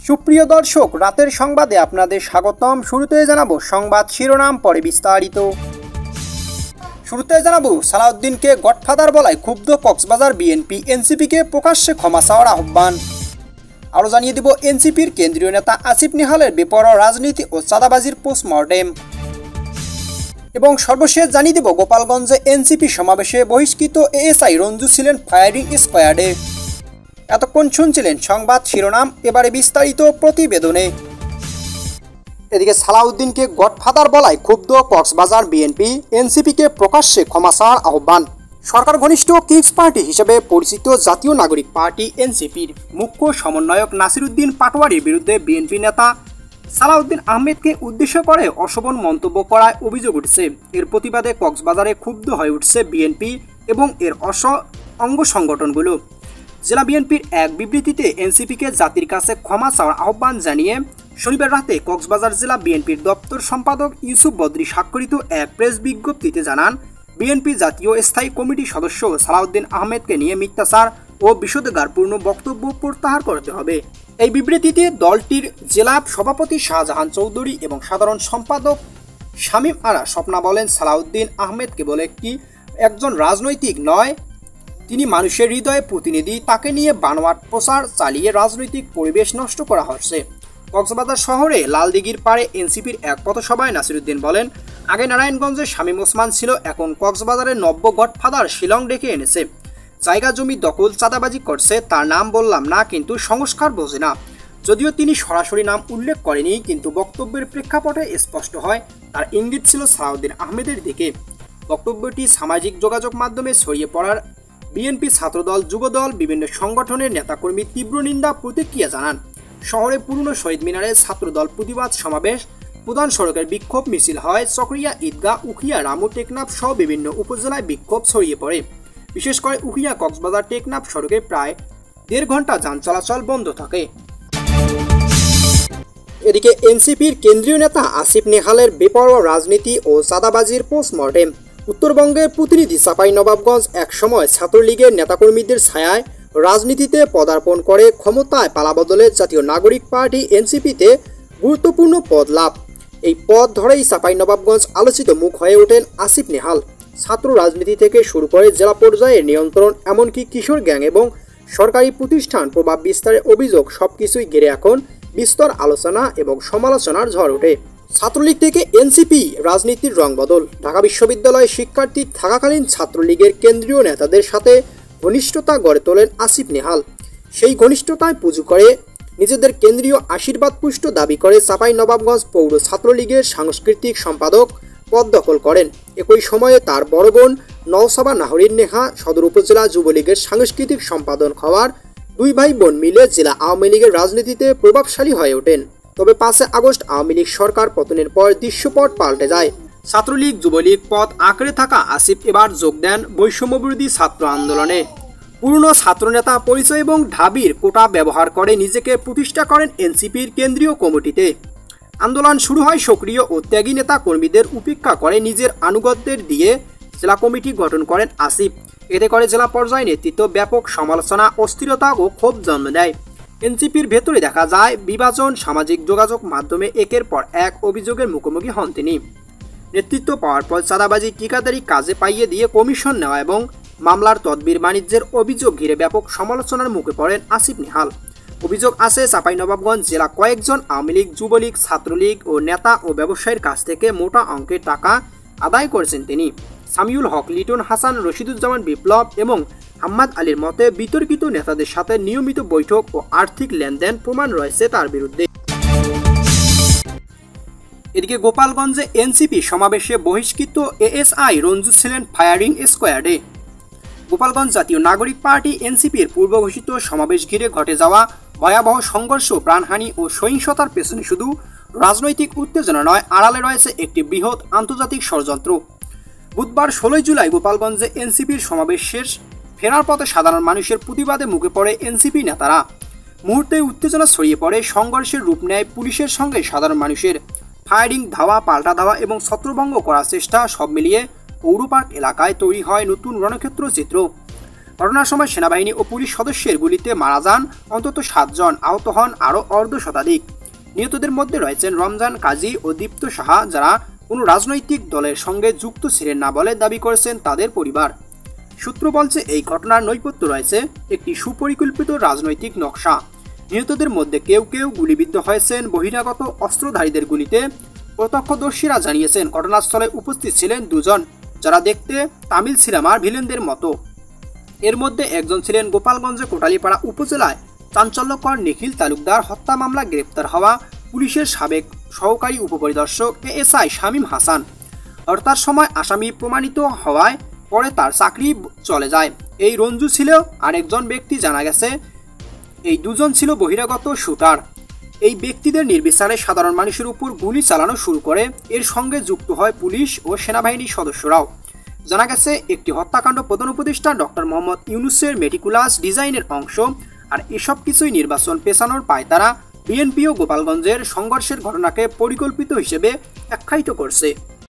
সুপ্রিয় দর্শক, রাতের সংবাদে আপনাদের স্বাগতম। শুরুতে জানাবো সংবাদ শিরোনাম, পরে বিস্তারিত। শুরুতে জানাবো সালাউদ্দিনকে গডফাদার বলায় ক্ষুব্ধ কক্সবাজার বিএনপি, এনসিপিকে প্রকাশ্যে ক্ষমা চাওয়ার আহ্বান। আরও জানিয়ে দেব এনসিপির কেন্দ্রীয় নেতা আসিফ নেহালের বেপরোয়া রাজনীতি ও চাঁদাবাজির পোস্টমর্টেম। এবং সর্বশেষ জানিয়ে দেব গোপালগঞ্জে এনসিপি সমাবেশে বহিষ্কৃত এএসআই রঞ্জু ছিলেন ফায়ারিং স্কোয়াডে। এতক্ষণ শুনছিলেন সংবাদ শিরোনাম, এবারে বিস্তারিত প্রতিবেদনে। এদিকে সালাউদ্দিনকে গডফাদার বলায় ক্ষুব্ধ কক্সবাজার বিএনপি, এনসিপিকে প্রকাশ্যে ক্ষমা চাওয়ার আহ্বান। সরকার ঘনিষ্ঠ কিংস পার্টি হিসেবে পরিচিত জাতীয় নাগরিক পার্টি এনসিপির মুখ্য সমন্বয়ক নাসিরউদ্দিন পাটোয়ারির বিরুদ্ধে বিএনপি নেতা সালাউদ্দিন আহমেদকে উদ্দেশ্য করে অশোভন মন্তব্য করায় অভিযোগ উঠছে। এর প্রতিবাদে কক্সবাজারে ক্ষুব্ধ হয়ে উঠছে বিএনপি এবং এর অঙ্গ সংগঠনগুলো। জেলা বিএনপির এক বিবৃতিতে এনসিপিকে জাতির কাছে ক্ষমা চাওয়ার আহ্বান জানিয়ে শনিবার রাতে কক্সবাজার জেলা বিএনপির দপ্তর সম্পাদক ইউসুফ বদরি স্বাক্ষরিত এক প্রেস বিজ্ঞপ্তিতে জানান, বিএনপি জাতীয় স্থায়ী কমিটির সদস্য সালাউদ্দিন আহমেদকে নিয়ে মিথ্যাচার ও বিষোদ্গারপূর্ণ বক্তব্য প্রত্যাহার করতে হবে। এই বিবৃতিতে দলটির জেলা সভাপতি শাহজাহান চৌধুরী এবং সাধারণ সম্পাদক শামীম আরা স্বপ্না বলেন, সালাউদ্দিন আহমেদ কেবল একজন রাজনৈতিক নয়, তিনি মানুষের হৃদয়ের প্রতিনিধি। তাকে নিয়ে বানোয়াট প্রচার চালিয়ে রাজনৈতিক পরিবেশ নষ্ট করা হচ্ছে। কক্সবাজার শহরে লালদিঘির পাড়ে এনসিপির এক পথসভায় নাসিরউদ্দিন বলেন, আগে নারায়ণগঞ্জে শামীম ওসমান ছিল, এখন কক্সবাজারের নব্য গডফাদার শিলং ডেকে এনেছে। জায়গা জমি দখল, চাঁদাবাজি করছে। তার নাম বললাম না, কিন্তু সংস্কার বোঝে না। যদিও তিনি সরাসরি নাম উল্লেখ করেনি, কিন্তু বক্তব্যের প্রেক্ষাপটে স্পষ্ট হয় তার ইঙ্গিত ছিল সালাউদ্দিন আহমেদের দিকে। বক্তব্যটি সামাজিক যোগাযোগ মাধ্যমে ছড়িয়ে পড়ার বিএনপি ছাত্রদল, যুবদল, বিভিন্ন সংগঠনের নেতাকর্মী তীব্র নিন্দা প্রতিক্রিয়া জানান। শহরে পুরনো শহীদ মিনারে ছাত্রদল প্রতিবাদ সমাবেশ, প্রধান সড়কের বিক্ষোভ মিছিল হয়। চকরিয়া, ঈদগাহ, উখিয়া, রামু, টেকনাফ সহ বিভিন্ন উপজেলায় বিক্ষোভ ছড়িয়ে পড়ে। বিশেষ করে উখিয়া কক্সবাজার টেকনাফ সড়কে প্রায় 1.5 ঘন্টা যান চলাচল বন্ধ থাকে। এদিকে এনসিপির কেন্দ্রীয় নেতা আসিফ নেহালের বেপরোয়া রাজনীতি ও চাঁদাবাজির পোস্টমর্টেম। উত্তরবঙ্গের প্রতিনিধি চাঁপাইনবাবগঞ্জ একসময় ছাত্রলীগের নেতাকর্মীদের ছায়ায় রাজনীতিতে পদার্পণ করে ক্ষমতায় পালাবদলে জাতীয় নাগরিক পার্টি এনসিপিতে গুরুত্বপূর্ণ পদ লাভ। এই পদ ধরেই চাঁপাইনবাবগঞ্জ আলোচিত মুখ হয়ে ওঠেন আসিফ নেহাল। ছাত্র রাজনীতি থেকে শুরু করে জেলা পর্যায়ে নিয়ন্ত্রণ, এমনকি কিশোর গ্যাং এবং সরকারি প্রতিষ্ঠান প্রভাব বিস্তারের অভিযোগ, সবকিছুই ঘিরে এখন বিস্তর আলোচনা এবং সমালোচনার ঝড় ওঠে। ছাত্রলীগ থেকে এনসিপি রাজনীতির রং বদল। ঢাকা বিশ্ববিদ্যালয়ে শিক্ষার্থী থাকাকালীন ছাত্রলীগের কেন্দ্রীয় নেতাদের সাথে ঘনিষ্ঠতা গড়ে তোলেন আসিফ নেহাল। সেই ঘনিষ্ঠতায় পুঁজি করে নিজেদের কেন্দ্রীয় আশীর্বাদ পুষ্ট দাবি করে চাঁপাইনবাবগঞ্জ পৌর ছাত্রলীগের সাংস্কৃতিক সম্পাদক পদ দখল করেন। একই সময়ে তার বড় বোন নওসাবা নাহরিন নেহা সদর উপজেলা যুবলীগের সাংস্কৃতিক সম্পাদক হওয়ার 2 ভাই বোন মিলে জেলা আওয়ামী লীগের রাজনীতিতে প্রভাবশালী হয়ে ওঠেন। তবে 5 আগস্ট আওয়ামী লীগ সরকার পতনের পর দৃশ্যপট পাল্টে যায়। ছাত্রলীগ যুবলীগ পদ আঁকড়ে থাকা আসিফ এবার যোগ দেন বৈষম্যবিরোধী ছাত্র আন্দোলনে। পুরনো ছাত্রনেতা পরিচয় এবং ঢাবির কোটা ব্যবহার করে নিজেকে প্রতিষ্ঠা করেন এনসিপির কেন্দ্রীয় কমিটিতে। আন্দোলন শুরু হয় সক্রিয় ও ত্যাগী নেতা কর্মীদের উপেক্ষা করে নিজের আনুগত্যের দিয়ে জেলা কমিটি গঠন করেন আসিফ। এতে করে জেলা পর্যায়ে নেতৃত্ব ব্যাপক সমালোচনা, অস্থিরতা ও ক্ষোভ জন্ম দেয়। এনসিপির ভেতরে দেখা যায় বিভাজন, সামাজিক যোগাযোগ মাধ্যমে একের পর এক অভিযোগের মুখোমুখি হন তিনি। নেতৃত্ব পাওয়ার পর চাঁদাবাজি, ঠিকাদারি কাজে পাইয়ে দিয়ে কমিশন নেওয়া এবং মামলার তদবির বাণিজ্যের অভিযোগ ঘিরে ব্যাপক সমালোচনার মুখে পড়েন আসিফ নেহাল। অভিযোগ আছে চাঁপাইনবাবগঞ্জ জেলা কয়েকজন আওয়ামী লীগ, যুবলীগ, ছাত্রলীগ ও নেতা ও ব্যবসায়ীর কাছ থেকে মোটা অঙ্কের টাকা আদায় করেছেন তিনি। সামিউল হক, লিটন হাসান, রশিদুজ্জামান বিপ্লব এবং হাম্মাদ আলীর মতে বিতর্কিত নেতাদের সাথে নিয়মিত বৈঠক ও আর্থিক লেনদেন প্রমাণ রয়েছে তার বিরুদ্ধে। এদিকে গোপালগঞ্জে এনসিপি সমাবেশে বহিষ্কৃত এএসআই রঞ্জু ছিলেন ফায়ারিং স্কোয়াডে। গোপালগঞ্জ জাতীয় নাগরিক পার্টি এনসিপির পূর্ব ঘোষিত সমাবেশ ঘিরে ঘটে যাওয়া ভয়াবহ সংঘর্ষ, প্রাণহানি ও সহিংসতার পেছনে শুধু রাজনৈতিক উত্তেজনা নয়, আড়ালে রয়েছে একটি বৃহৎ আন্তর্জাতিক ষড়যন্ত্র। বুধবার 16 জুলাই গোপালগঞ্জে এনসিপির সমাবেশ শেষ ফেরার পথে সাধারণ মানুষের প্রতিবাদে মুখে পড়ে এনসিপি নেতারা। মুহূর্তে উত্তেজনা ছড়িয়ে পড়ে, সংঘর্ষের রূপ নেয় পুলিশের সঙ্গে সাধারণ মানুষের। ফায়ারিং, ধাওয়া, পাল্টা ধাওয়া এবং ছত্রভঙ্গ করার চেষ্টা, সব মিলিয়ে পৌর পার্ক এলাকায় তৈরি হয় নতুন রণক্ষেত্র চিত্র। ঘটনার সময় সেনাবাহিনী ও পুলিশ সদস্যের গুলিতে মারা যান অন্তত 7 জন, আহত হন আরও অর্ধশতাধিক। নিহতদের মধ্যে রয়েছেন রমজান কাজী ও দীপ্ত সাহা, যারা কোনো রাজনৈতিক দলের সঙ্গে যুক্ত ছিলেন না বলে দাবি করেছেন তাদের পরিবার। সূত্র বলছে, এই ঘটনার নৈপথ্য রয়েছে একটি সুপরিকল্পিত রাজনৈতিক নকশা। নিহতদের মধ্যে কেউ কেউ গুলিবিদ্ধ হয়েছেন বহিরাগত অস্ত্রধারীদের গুলিতে। প্রত্যক্ষদর্শীরা জানিয়েছেন, ঘটনাস্থলে উপস্থিত ছিলেন 2 জন, যারা দেখতে তামিল সিনেমার ভিলেনদের মতো। এর মধ্যে একজন ছিলেন গোপালগঞ্জে কোটালীপাড়া উপজেলায় চাঞ্চল্যকর নিখিল তালুকদার হত্যা মামলা গ্রেপ্তার হওয়া পুলিশের সাবেক সহকারী উপপরিদর্শক এএসআই শামীম হাসান। হত্যার সময় আসামি প্রমাণিত হওয়ায় পরে তার চাকরি চলে যায়। এই রঞ্জু ছিল আরেকজন ব্যক্তি। জানা গেছে, এই 2 জন ছিল বহিরাগত শুটার। এই ব্যক্তিদের নির্বিচারে সাধারণ মানুষের উপর গুলি চালানো শুরু করে। এর সঙ্গে যুক্ত হয় পুলিশ ও সেনাবাহিনীর সদস্যরাও। জানা গেছে, একটি হত্যাকাণ্ড প্রধান উপদেষ্টা ডক্টর মোহাম্মদ ইউনূসের মেটিকুলাস ডিজাইনের অংশ। আর এসব কিছুই নির্বাচন পেছানোর পায়তারা বিএনপি ও গোপালগঞ্জের সংঘর্ষের ঘটনাকে পরিকল্পিত হিসেবে আখ্যায়িত করছে।